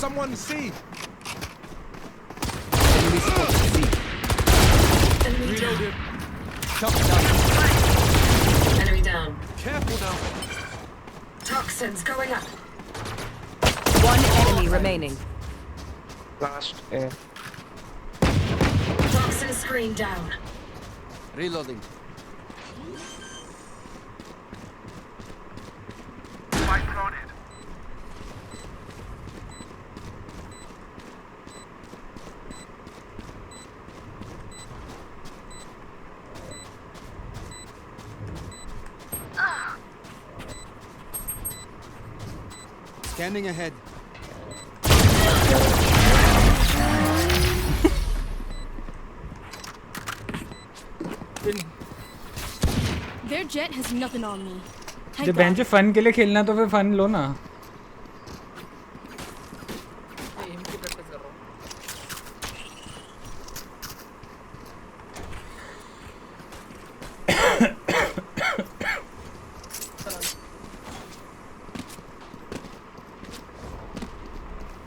Someone see. Enemy spotted C. Reloaded. Shot down. Enemy down. Careful now. Toxins going up. One enemy remaining. Last air. Toxin screen down. Reloading. Spike planted. Scanning ahead. Their jet has nothing on me. जब bench fun के लिए खेलना तो फिर fun लो ना